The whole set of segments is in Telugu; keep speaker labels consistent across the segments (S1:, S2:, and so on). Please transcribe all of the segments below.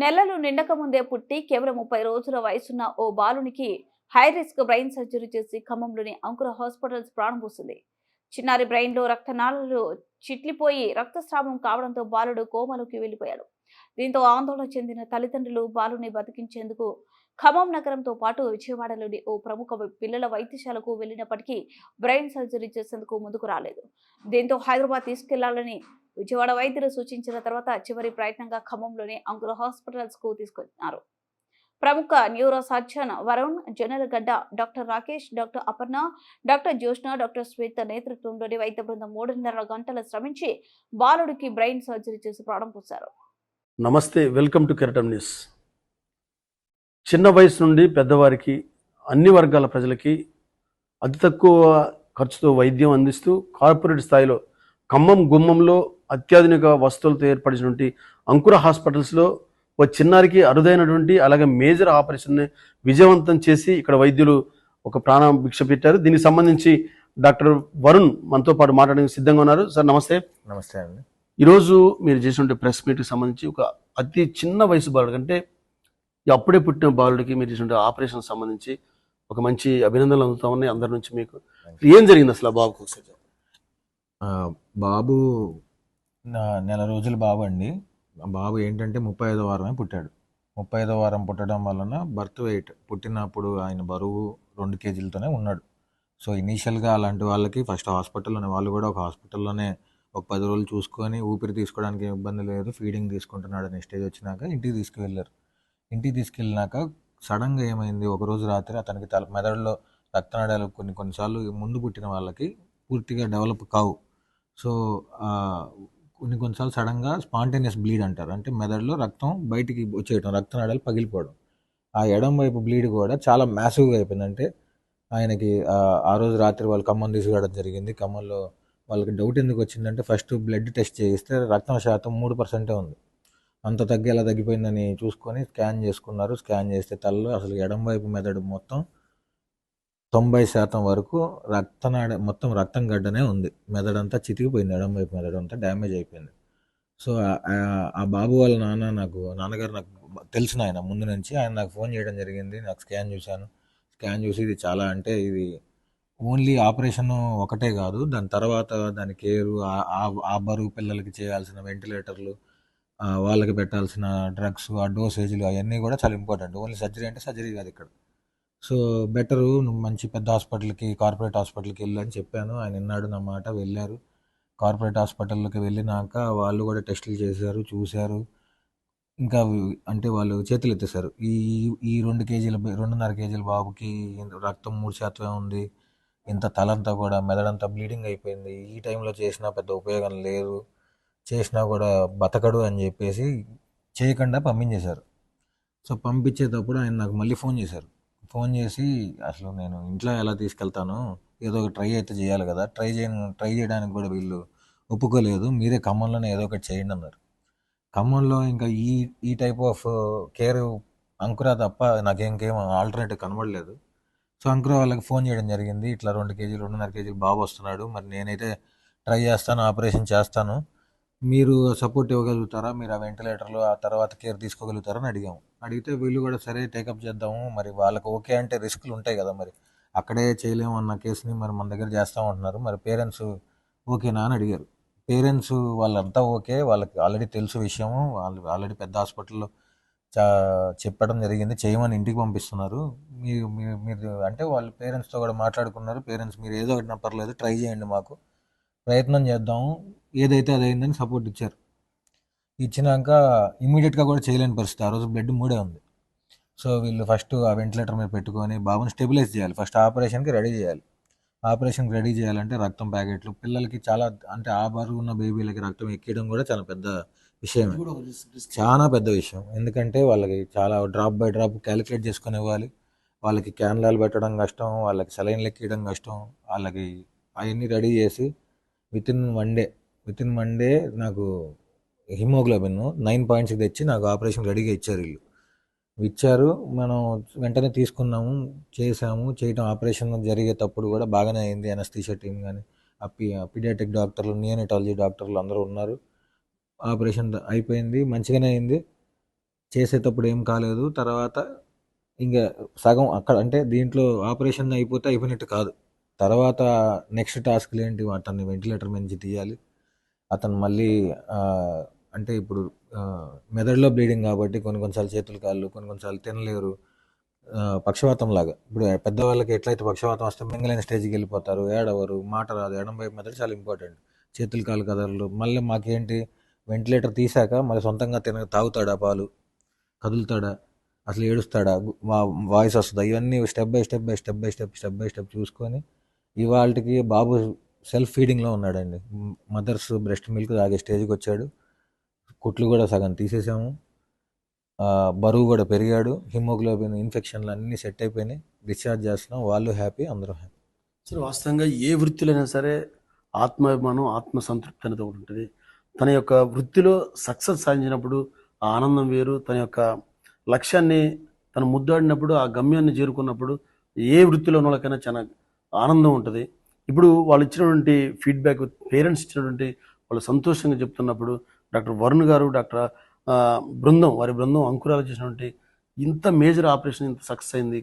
S1: నెలలు నిండక ముందే పుట్టి కేవలం 30 రోజుల వయసున్న ఓ బాలునికి హై రిస్క్ బ్రెయిన్ సర్జరీ చేసి ఖమ్మంలోని అంకుర హాస్పిటల్స్ ప్రాణం పోసింది. చిన్నారి బ్రెయిన్లో రక్తనాళాలు చిట్లిపోయి రక్తస్రావం కావడంతో బాలుడు కోమాలోకి వెళ్లిపోయాడు. దీంతో ఆందోళన చెందిన తల్లిదండ్రులు బాలుని బతికించేందుకు ఖమ్మం నగరంతో పాటు విజయవాడలోని ఓ ప్రముఖ పిల్లల వైద్యశాలకు వెళ్లినప్పటికీ బ్రెయిన్ సర్జరీ చేసేందుకు ముందుకు రాలేదు. దీంతో హైదరాబాద్ తీసుకెళ్లాలని విజయవాడ వైద్యులు సూచించిన తర్వాత చివరి ప్రయత్నంగా ఖమ్మంలోని అంకుర హాస్పిటల్స్ కు తీసుకొచ్చారు. ప్రముఖ న్యూరో సర్జన్ వరుణ్, జనరల్ గడ్డ doctor Rakesh, doctor Aparna, doctor Jyoshna, doctor Swetha నేతృత్వంలోని వైద్య బృందం 3.5 గంటలు శ్రమించి బాలుడికి బ్రెయిన్ సర్జరీ చేసి ప్రాణం పోశారు.
S2: నమస్తే, వెల్కమ్ టు కెరటం న్యూస్. చిన్న వయసు నుండి పెద్దవారికి అన్ని వర్గాల ప్రజలకి అతి తక్కువ ఖర్చుతో వైద్యం అందిస్తూ కార్పొరేట్ స్థాయిలో ఖమ్మం గుమ్మంలో అత్యాధునిక వస్తువులతో ఏర్పడినటువంటి అంకుర హాస్పిటల్స్లో ఓ చిన్నారికి అరుదైనటువంటి అలాగే మేజర్ ఆపరేషన్ని విజయవంతం చేసి ఇక్కడ వైద్యులు ఒక ప్రాణ భిక్ష పెట్టారు. దీనికి సంబంధించి డాక్టర్ వరుణ్ మనతో పాటు మాట్లాడడానికి సిద్ధంగా ఉన్నారు. సార్ నమస్తే.
S3: నమస్తే అండి.
S2: ఈరోజు మీరు చేసినటువంటి ప్రెస్ మీట్కి సంబంధించి ఒక అతి చిన్న వయసు బాలుడు అంటే అప్పుడే పుట్టిన బాలుడికి మీరు చేసిన ఆపరేషన్ సంబంధించి ఒక మంచి అభినందనలు అందుతా ఉన్నాయి అందరి నుంచి. మీకు ఏం జరిగింది అసలు ఆ బాబుకు?
S3: బాబు నెల రోజుల బాబు అండి. బాబు ఏంటంటే 35వ వారమే పుట్టాడు. 35వ వారం పుట్టడం వలన బర్త్ వెయిట్ పుట్టినప్పుడు ఆయన బరువు 2 కేజీలతోనే ఉన్నాడు. సో ఇనీషియల్గా అలాంటి వాళ్ళకి ఫస్ట్ హాస్పిటల్లోనే వాళ్ళు కూడా ఒక హాస్పిటల్లోనే ఒక 10 రోజులు చూసుకొని ఊపిరి తీసుకోవడానికి ఇబ్బంది లేదు, ఫీడింగ్ తీసుకుంటున్నాడు అనే స్టేజ్ వచ్చినాక ఇంటికి తీసుకువెళ్ళారు. ఇంటికి తీసుకెళ్ళినాక సడన్గా ఏమైంది, ఒకరోజు రాత్రి అతనికి మెదడులో రక్తనాళాలు కొన్నిసార్లు ముందు పుట్టిన వాళ్ళకి పూర్తిగా డెవలప్ కావు. సో కొన్నిసార్లు సడన్గా స్పాంటేనియస్ బ్లీడ్ అంటారు, అంటే మెదడులో రక్తం బయటికి వచ్చేయటం, రక్తనాళాలు పగిలిపోవడం. ఆ ఎడం వైపు బ్లీడ్ కూడా చాలా మ్యాసివ్గా అయిపోయింది. అంటే ఆయనకి ఆ రోజు రాత్రి వాళ్ళు ఖమ్మం తీసుకురావడం జరిగింది. ఖమ్మంలో వాళ్ళకి డౌట్ ఎందుకు వచ్చిందంటే ఫస్ట్ బ్లడ్ టెస్ట్ చేయిస్తే రక్తం శాతం 3% ఉంది. అంత ఎలా తగ్గిపోయిందని చూసుకొని స్కాన్ చేసుకున్నారు. స్కాన్ చేస్తే తలలో అసలు ఎడం వైపు మెదడు మొత్తం 90% వరకు మొత్తం రక్తం గడ్డనే ఉంది. మెదడంతా చితికిపోయింది, ఎడం వైపు మెదడు అంతా డ్యామేజ్ అయిపోయింది. సో ఆ బాబు వాళ్ళ నాన్నగారు నాకు తెలిసిన ఆయన ముందు నుంచి, ఆయన నాకు ఫోన్ చేయడం జరిగింది. నాకు స్కాన్ చూసి ఇది చాలా, అంటే ఇది ఓన్లీ ఆపరేషన్ ఒకటే కాదు, దాని తర్వాత దాని కేరు, ఆ బరువు పిల్లలకి చేయాల్సిన వెంటిలేటర్లు, వాళ్ళకి పెట్టాల్సిన డ్రగ్స్, ఆ డోసేజ్లు అవన్నీ కూడా చాలా ఇంపార్టెంట్. ఓన్లీ సర్జరీ అంటే సర్జరీ కాదు ఇక్కడ. సో బెటరు నువ్వు మంచి పెద్ద హాస్పిటల్కి, కార్పొరేట్ హాస్పిటల్కి వెళ్ళని చెప్పాను. ఆయన విన్నాడు నా మాట. వెళ్ళారు. కార్పొరేట్ హాస్పిటల్కి వెళ్ళినాక వాళ్ళు కూడా టెస్టులు చేశారు, చూశారు. ఇంకా అంటే వాళ్ళు చేతులు ఎత్తేసారు. ఈ 2.5 కేజీల బాబుకి రక్తం 3% ఉంది, ఇంత తలంతా కూడా మెదడంతా బ్లీడింగ్ అయిపోయింది, ఈ టైంలో చేసినా పెద్ద ఉపయోగం లేదు, చేసినా కూడా బతకడు అని చెప్పేసి చేయకుండా పంపించేశారు. సో పంపించేటప్పుడు ఆయన నాకు మళ్ళీ ఫోన్ చేసి అసలు నేను ఇంట్లో ఎలా తీసుకెళ్తాను, ఏదో ఒక ట్రై అయితే చేయాలి కదా, ట్రై చేయడానికి కూడా వీళ్ళు ఒప్పుకోలేదు, మీరే ఖమ్మంలోనే ఏదో ఒకటి చేయండి అన్నారు. ఖమ్మంలో ఇంకా ఈ టైప్ ఆఫ్ కేర్ అంకుర తప్ప నాకేం ఆల్టర్నేటివ్ కనబడలేదు. సో అంకుర వాళ్ళకి ఫోన్ చేయడం జరిగింది. ఇట్లా 2.5 కేజీలు బాబు వస్తున్నాడు, మరి నేనైతే ట్రై చేస్తాను, ఆపరేషన్ చేస్తాను, మీరు సపోర్ట్ ఇవ్వగలుగుతారా, మీరు ఆ వెంటిలేటర్లు ఆ తర్వాత కేర్ తీసుకోగలుగుతారని అడిగితే వీళ్ళు కూడా సరే టేకప్ చేద్దాము, మరి వాళ్ళకి ఓకే అంటే రిస్క్లు ఉంటాయి కదా, మరి అక్కడే చేయలేము అన్న కేసుని మరి మన దగ్గర చేస్తామంటున్నారు, మరి పేరెంట్స్ ఓకేనా అని అడిగారు. పేరెంట్స్ వాళ్ళంతా ఓకే, వాళ్ళకి ఆల్రెడీ తెలుసు విషయము, వాళ్ళు ఆల్రెడీ పెద్ద హాస్పిటల్లో చెప్పడం జరిగింది, చేయమని ఇంటికి పంపిస్తున్నారు. మీరు అంటే వాళ్ళ పేరెంట్స్తో కూడా మాట్లాడుకున్నారు. పేరెంట్స్ మీరు ఏదో ఒకటి పర్లేదు ట్రై చేయండి, మాకు ప్రయత్నం చేద్దాము, ఏదైతే అదైందని సపోర్ట్ ఇచ్చారు. ఇచ్చినాక ఇమీడియట్గా కూడా చేయలేని పరిస్థితి, ఆ రోజు బ్లడ్ 3 ఉంది. సో వీళ్ళు ఫస్ట్ ఆ వెంటిలేటర్ మీద పెట్టుకొని బాబుని స్టెబిలైజ్ చేయాలి, ఫస్ట్ ఆపరేషన్కి రెడీ చేయాలంటే రక్తం ప్యాకెట్లు పిల్లలకి చాలా, అంటే ఆ బరువు ఉన్న బేబీలకి రక్తం ఎక్కడం కూడా చాలా పెద్ద విషయం, చాలా పెద్ద విషయం. ఎందుకంటే వాళ్ళకి చాలా డ్రాప్ బై డ్రాప్ క్యాలిక్యులేట్ చేసుకొని ఇవ్వాలి, వాళ్ళకి క్యాన్లాలు పెట్టడం కష్టం, వాళ్ళకి సెలైన్లు ఎక్కియడం కష్టం, వాళ్ళకి అవన్నీ రెడీ చేసి విత్ ఇన్ వన్ డే నాకు హిమోగ్లోబిన్ 9.6 తెచ్చి నాకు ఆపరేషన్ రెడీగా ఇచ్చారు. మనం వెంటనే తీసుకున్నాము, చేయటం ఆపరేషన్ జరిగేటప్పుడు కూడా బాగానే అయింది. అనస్థీషియా టీం కానీ, పీడియాట్రిక్ డాక్టర్లు, నియోనటాలజీ డాక్టర్లు అందరూ ఉన్నారు. ఆపరేషన్ అయిపోయింది, మంచిగానే అయింది. చేసేటప్పుడు ఏం కాలేదు. తర్వాత ఇంకా సగం అక్కడ అంటే దీంట్లో ఆపరేషన్ అయిపోతే అయిపోయినట్టు కాదు. తర్వాత నెక్స్ట్ టాస్క్‌లు ఏంటి అతన్ని వెంటిలేటర్ మీద నుంచి తీయాలి. అతను మళ్ళీ అంటే ఇప్పుడు మెదడులో బ్లీడింగ్ కాబట్టి కొన్ని కొన్ని సార్లు చేతులు, కాళ్ళు కొన్ని కొన్ని సార్లు తినలేరు. పక్షవాతం లాగా. ఇప్పుడు పెద్దవాళ్ళకి ఎట్లయితే పక్షవాతం వస్తే మింగలేని స్టేజ్‌కి వెళ్ళిపోతారు. ఏడవరు, మాట రాదు. ఎడమ వైపు మెదడు చాలా ఇంపార్టెంట్. చేతులు, కాళ్ళు కదలరు. మళ్ళీ మాకేంటి వెంటిలేటర్ తీశాక మళ్ళీ సొంతంగా తాగుతాడా పాలు? కదులుతాడా? అసలు ఏడుస్తాడా? వాయిస్ వస్తదా? ఇవన్నీ step by step, step by step చూసుకొని ఇవాల్టికి బాబు సెల్ఫ్ ఫీడింగ్‌లో ఉన్నాడండి. మదర్స్ బ్రెస్ట్ మిల్క్ తాగే స్టేజ్‌కి వచ్చాడు. కుట్లు కూడా సగం తీసేసాము. బరువు కూడా పెరిగాడు. హిమోగ్లోబిన్ ఇన్ఫెక్షన్లు అన్నీ సెట్ అయిపోయినాయి. డిశ్చార్జ్ చేస్తున్నాం. వాళ్ళు హ్యాపీ, అందరూ హ్యాపీ.
S2: సరే, వాస్తవంగా ఏ వృత్తిలో సరే ఆత్మాభిమానం, ఆత్మసంతృప్తి అనేది ఒకటి ఉంటుంది. తన యొక్క వృత్తిలో సక్సెస్ సాధించినప్పుడు ఆ ఆనందం వేరు. తన యొక్క లక్ష్యాన్ని తను ముద్దాడినప్పుడు, ఆ గమ్యాన్ని చేరుకున్నప్పుడు ఏ వృత్తిలో ఉన్న వాళ్ళకైనా చాలా ఆనందం ఉంటుంది. ఇప్పుడు వాళ్ళు ఇచ్చినటువంటి ఫీడ్బ్యాక్, పేరెంట్స్ ఇచ్చినటువంటి వాళ్ళు సంతోషంగా చెప్తున్నప్పుడు డాక్టర్ వరుణ్ గారు, డాక్టర్ బృందం, వారి బృందం అంకురాలు చేసినటువంటి ఇంత మేజర్ ఆపరేషన్ ఇంత సక్సెస్ అయింది.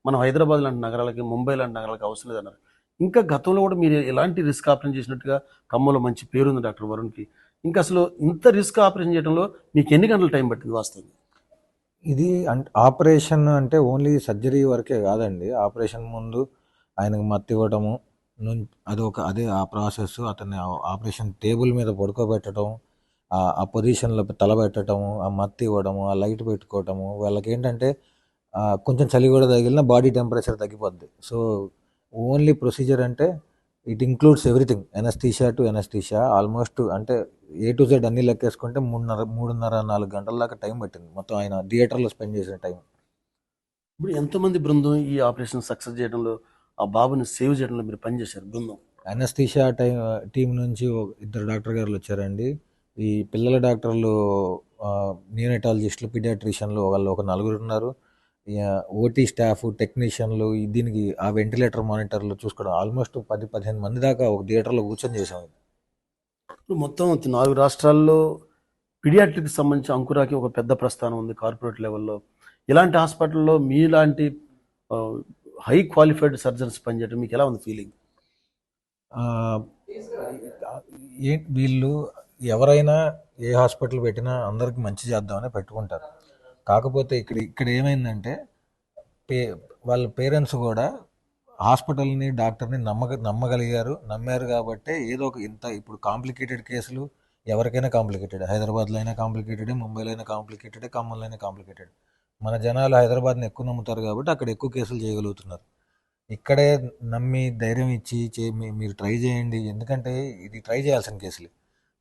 S2: మనం హైదరాబాద్ లాంటి నగరాలకి, ముంబై లాంటి నగరాలకి అవసరం లేదన్నారు. ఇంకా గతంలో కూడా మీరు ఎలాంటి రిస్క్ ఆపరేషన్ చేసినట్టుగా ఖమ్మంలో మంచి పేరుంది డాక్టర్ వరుణ్కి. ఇంకా అసలు ఇంత రిస్క్ ఆపరేషన్ చేయడంలో మీకు ఎన్ని గంటల టైం పట్టింది వాస్తవంగా?
S3: ఇది ఆపరేషన్ అంటే ఓన్లీ సర్జరీ వరకే కాదండి. ఆపరేషన్ ముందు ఆయనకు మత్తు ఇవ్వడము, అదే ఆ ప్రాసెస్. అతన్ని ఆపరేషన్ టేబుల్ మీద పడుకోబెట్టడం, ఆ పొజిషన్లో తల పెట్టడము, ఆ మత్తు ఇవ్వడము, ఆ లైట్ పెట్టుకోవటము. వాళ్ళకి ఏంటంటే కొంచెం చలి కూడా తగిలిన బాడీ టెంపరేచర్ తగ్గిపోద్ది. సో ఓన్లీ ప్రొసీజర్ అంటే it includes everything. Anaesthesia to anaesthesia almost అంటే ఏ టు జెడ్ అన్ని లెక్కేసుకుంటే 3.5 గంటల దాకా టైం పట్టింది మొత్తం ఆయన థియేటర్లో స్పెండ్ చేసిన టైం.
S2: ఇప్పుడు ఎంతమంది బృందం ఈ ఆపరేషన్ సక్సెస్ చేయడంలో, ఆ బాబుని సేవ్ చేయడంలో మీరు పనిచేశారు బృందం?
S3: ఎనస్థీషియా టీం నుంచి ఇద్దరు డాక్టర్ గారులు వచ్చారండి. ఈ పిల్లల డాక్టర్లు, న్యూనటాలజిస్టులు, పీడియాట్రిషియన్లు వాళ్ళు ఒక 4 ఉన్నారు. ఓటీ స్టాఫ్, టెక్నీషియన్లు, దీనికి ఆ వెంటిలేటర్ మానిటర్లు చూసుకోవడం ఆల్మోస్ట్ 10-15 మంది దాకా ఒక థియేటర్లో కూర్చొని చేసాం.
S2: ఇప్పుడు మొత్తం 4 రాష్ట్రాల్లో పీడియాట్రిక్ సంబంధించి అంకురాకి ఒక పెద్ద ప్రస్థానం ఉంది కార్పొరేట్ లెవెల్లో. ఇలాంటి హాస్పిటల్లో మీలాంటి హై క్వాలిఫైడ్ సర్జన్స్ పనిచేయడం మీకు ఎలా ఉంది ఫీలింగ్?
S3: వీళ్ళు ఎవరైనా ఏ హాస్పిటల్ పెట్టినా అందరికి మంచి చేద్దామని పెట్టుకుంటారు. కాకపోతే ఇక్కడ ఏమైందంటే వాళ్ళ పేరెంట్స్ కూడా హాస్పిటల్ని, డాక్టర్ని నమ్మారు కాబట్టి ఏదో ఒక ఇప్పుడు కాంప్లికేటెడ్ కేసులు ఎవరికైనా కాంప్లికేటెడ్. హైదరాబాద్లో అయినా కాంప్లికేటెడ్, ముంబైలో అయినా కాంప్లికేటెడ్, ఖమ్మంలో అయినా కాంప్లికేటెడ్. మన జనాలు హైదరాబాద్ని ఎక్కువ నమ్ముతారు కాబట్టి అక్కడ ఎక్కువ కేసులు చేయగలుగుతున్నారు. ఇక్కడే నమ్మి ధైర్యం ఇచ్చి మీరు ట్రై చేయండి. ఎందుకంటే ఇది ట్రై చేయాల్సిన కేసులే.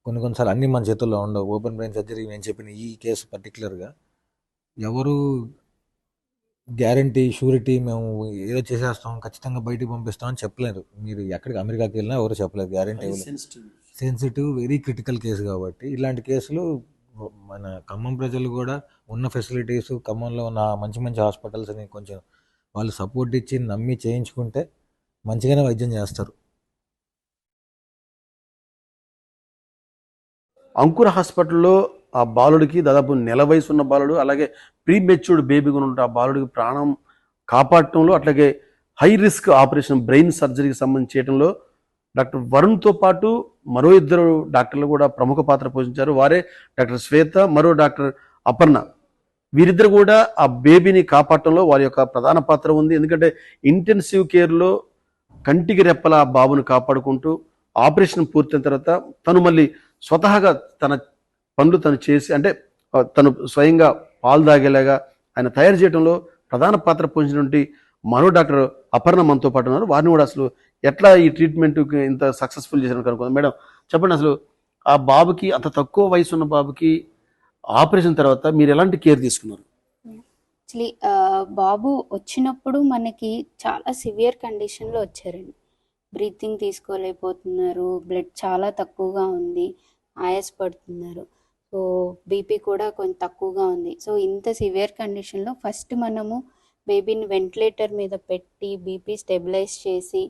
S3: కొన్నిసార్లు అన్నీ మన చేతుల్లో ఉండవు. ఓపెన్ బ్రెయిన్ సర్జరీ నేను చెప్పిన ఈ కేసు పర్టికులర్గా ఎవరు గ్యారంటీ, షూరిటీ మేము ఏదో చేసేస్తాం, ఖచ్చితంగా బయటికి పంపిస్తాం అని చెప్పలేరు. మీరు ఎక్కడికి అమెరికాకి వెళ్ళినా ఎవరు చెప్పలేరు, గ్యారంటీ ఇవ్వలేదు. సెన్సిటివ్, వెరీ క్రిటికల్ కేసు కాబట్టి ఇలాంటి కేసులు మన ఖమ్మం ప్రజలు కూడా ఉన్న ఫెసిలిటీస్, ఖమ్మంలో ఉన్న మంచి మంచి హాస్పిటల్స్ని కొంచెం వాళ్ళు సపోర్ట్ ఇచ్చి నమ్మి చేయించుకుంటే మంచిగానే వైద్యం చేస్తారు.
S2: అంకుర హాస్పిటల్లో ఆ బాలుడికి దాదాపు నెల వయసు ఉన్న బాలుడు, అలాగే ప్రీ మెచ్యూర్డ్ బేబీగా ఉన్న ఆ బాలుడికి ప్రాణం కాపాడటంలో, అట్లాగే హై రిస్క్ ఆపరేషన్ బ్రెయిన్ సర్జరీకి సంబంధించి చేయడంలో డాక్టర్ వరుణ్తో పాటు మరో ఇద్దరు డాక్టర్లు కూడా ప్రముఖ పాత్ర పోషించారు. వారే డాక్టర్ శ్వేత, మరో డాక్టర్ అపర్ణ. వీరిద్దరు కూడా ఆ బేబీని కాపాడటంలో వారి యొక్క ప్రధాన పాత్ర ఉంది. ఎందుకంటే ఇంటెన్సివ్ కేర్లో కంటికి రెప్పల ఆ బాబును కాపాడుకుంటూ ఆపరేషన్ పూర్తయిన తర్వాత తను మళ్ళీ స్వతహాగా తన పనులు తను చేసి, అంటే తను స్వయంగా పాలు తాగేలాగా ఆయన తయారు చేయడంలో ప్రధాన పాత్ర పోషించినటువంటి మరో డాక్టర్ అపర్ణ మనతో పాటు ఉన్నారు. వారిని కూడా అసలు ఎట్లా ఈ ట్రీట్మెంట్ ఇంత సక్సెస్ఫుల్ చేశారు కనుక్కుందాం. మేడం చెప్పండి, అసలు ఆ బాబుకి, అంత తక్కువ వయసు ఉన్న బాబుకి ఆపరేషన్ తర్వాత మీరు ఎలాంటి కేర్ తీసుకున్నారు?
S4: యాక్చువల్లీ బాబు వచ్చినప్పుడు మనకి చాలా సివియర్ కండిషన్లో వచ్చారండి. బ్రీతింగ్ తీసుకోలేకపోతున్నారు, బ్లడ్ చాలా తక్కువగా ఉంది, ఆయాసపడుతున్నారు. సో బీపీ కూడా కొంచెం తక్కువగా ఉంది. సో ఇంత సివియర్ కండిషన్లో ఫస్ట్ మనము బేబీని వెంటిలేటర్ మీద పెట్టి బీపీ స్టెబిలైజ్ చేసి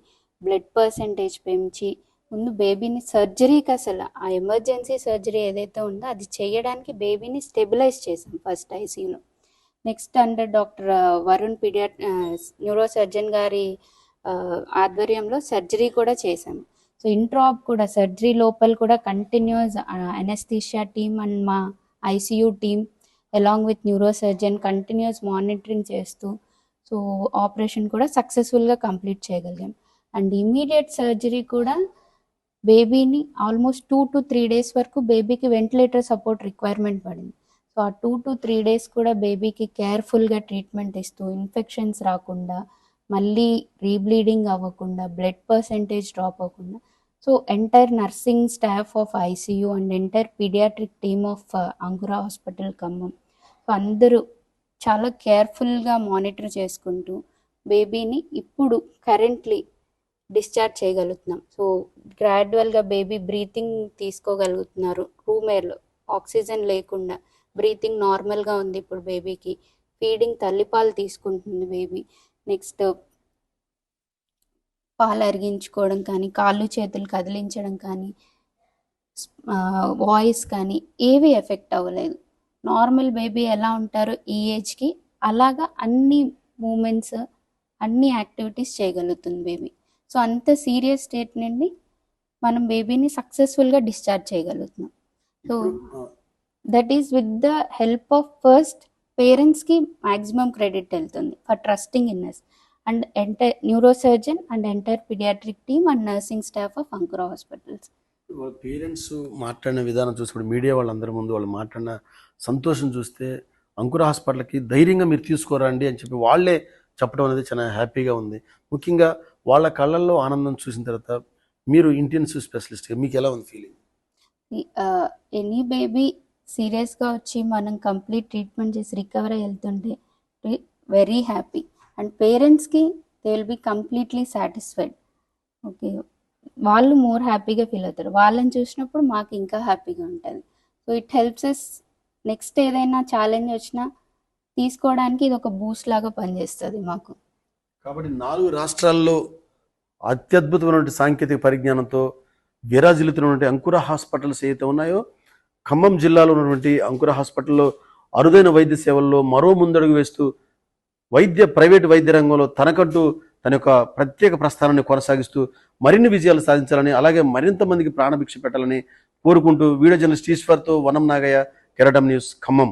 S4: బ్లడ్ పర్సంటేజ్ పెంచి ముందు బేబీని సర్జరీకి అసలు ఆ ఎమర్జెన్సీ సర్జరీ ఏదైతే ఉందో అది చేయడానికి బేబీని స్టెబిలైజ్ చేసాం ఫస్ట్ ఐసీయూలో. Next under doctor Varun neuro surgeon గారి ఆధ్వర్యంలో సర్జరీ కూడా చేశాము. సో ఇంట్రాప్ కూడా సర్జరీ లోపల కూడా కంటిన్యూస్ అనెస్థీషియా టీమ్ అండ్ మా ICU team along with neuro surgeon continuous monitoring చేస్తూ సో ఆపరేషన్ కూడా సక్సెస్ఫుల్గా కంప్లీట్ చేయగలిగాం. అండ్ ఇమీడియట్ సర్జరీ కూడా బేబీని ఆల్మోస్ట్ 2 to 3 days వరకు బేబీకి వెంటిలేటర్ సపోర్ట్ రిక్వైర్మెంట్ పడింది. సో ఆ 2 to 3 days కూడా బేబీకి కేర్ఫుల్గా ట్రీట్మెంట్ ఇస్తూ ఇన్ఫెక్షన్స్ రాకుండా, మళ్ళీ రీబ్లీడింగ్ అవ్వకుండా, బ్లడ్ పర్సెంటేజ్ డ్రాప్ అవ్వకుండా, so entire nursing staff of ICU and entire paediatric team of Ankura hospital Khammam so అందరూ చాలా కేర్ఫుల్గా మానిటర్ చేసుకుంటూ బేబీని ఇప్పుడు కరెంట్లీ డిశ్చార్జ్ చేయగలుగుతున్నాం. సో గ్రాడ్యువల్గా బేబీ బ్రీతింగ్ తీసుకోగలుగుతున్నారు రూమ్ ఎయిర్లో, ఆక్సిజన్ లేకుండా బ్రీతింగ్ నార్మల్గా ఉంది ఇప్పుడు బేబీకి. ఫీడింగ్ తల్లిపాలు తీసుకుంటుంది బేబీ. నెక్స్ట్ పాలు అరిగించుకోవడం కానీ, కాళ్ళు చేతులు కదిలించడం కానీ, వాయిస్ కానీ ఏవి ఎఫెక్ట్ అవ్వలేదు. నార్మల్ బేబీ ఎలా ఉంటారో ఈ ఏజ్కి అలాగా అన్ని మూమెంట్స్ అన్ని యాక్టివిటీస్ చేయగలుగుతుంది బేబీ. సో అంత సీరియస్ స్టేట్ నుండి మనం బేబీని సక్సెస్ఫుల్గా డిశ్చార్జ్ చేయగలుగుతున్నాం. So that is with the help of first పేరెంట్స్కి మ్యాక్సిమం క్రెడిట్ వెళ్తుంది for trusting in us and entire neuro surgeon and entire paediatric team and nursing staff of Ankura hospitals.
S2: Parents మాట్లాడిన విధానం చూసి మీడియా వాళ్ళందరి ముందు వాళ్ళు మాట్లాడిన సంతోషం చూస్తే అంకుర హాస్పిటల్కి ధైర్యంగా మీరు తీసుకోరండి అని చెప్పి వాళ్ళే చెప్పడం అనేది చాలా హ్యాపీగా ఉంది. ముఖ్యంగా వాళ్ళ కళ్ళల్లో ఆనందం చూసిన తర్వాత మీరు ఇంటెన్సివ్ స్పెషలిస్ట్గా మీకు ఎలా ఉంది ఫీలింగ్?
S4: ఎనీ బేబీ సీరియస్గా వచ్చి మనం కంప్లీట్ ట్రీట్మెంట్ చేసి రికవర్ అయ్యి వెళ్తుంటే వెరీ హ్యాపీ అండ్ పేరెంట్స్కి they will be completely satisfied. Okay, వాళ్ళు మోర్ హ్యాపీగా ఫీల్ అవుతారు. వాళ్ళని చూసినప్పుడు మాకు ఇంకా హ్యాపీగా ఉంటుంది. So it helps us next ఏదైనా ఛాలెంజ్ వచ్చినా తీసుకోవడానికి ఇది ఒక బూస్ట్ లాగా పనిచేస్తుంది మాకు.
S2: కాబట్టి 4 రాష్ట్రాల్లో అత్యద్భుతమైనటువంటి సాంకేతిక పరిజ్ఞానంతో విరాజిల్లుతున్నటువంటి అంకుర హాస్పిటల్స్ ఏవైతే ఉన్నాయో, ఖమ్మం జిల్లాలో ఉన్నటువంటి అంకుర హాస్పిటల్లో అరుదైన వైద్య సేవల్లో మరో ముందడుగు వేస్తూ ప్రైవేటు వైద్య రంగంలో తనకంటూ తన యొక్క ప్రత్యేక ప్రస్థానాన్ని కొనసాగిస్తూ మరిన్ని విజయాలు సాధించాలని, అలాగే మరింత మందికి ప్రాణభిక్ష పెట్టాలని కోరుకుంటూ వీడియో జర్నలిస్ట్ ఈశ్వర్తో వనం నాగయ్య, కెరటం న్యూస్, ఖమ్మం.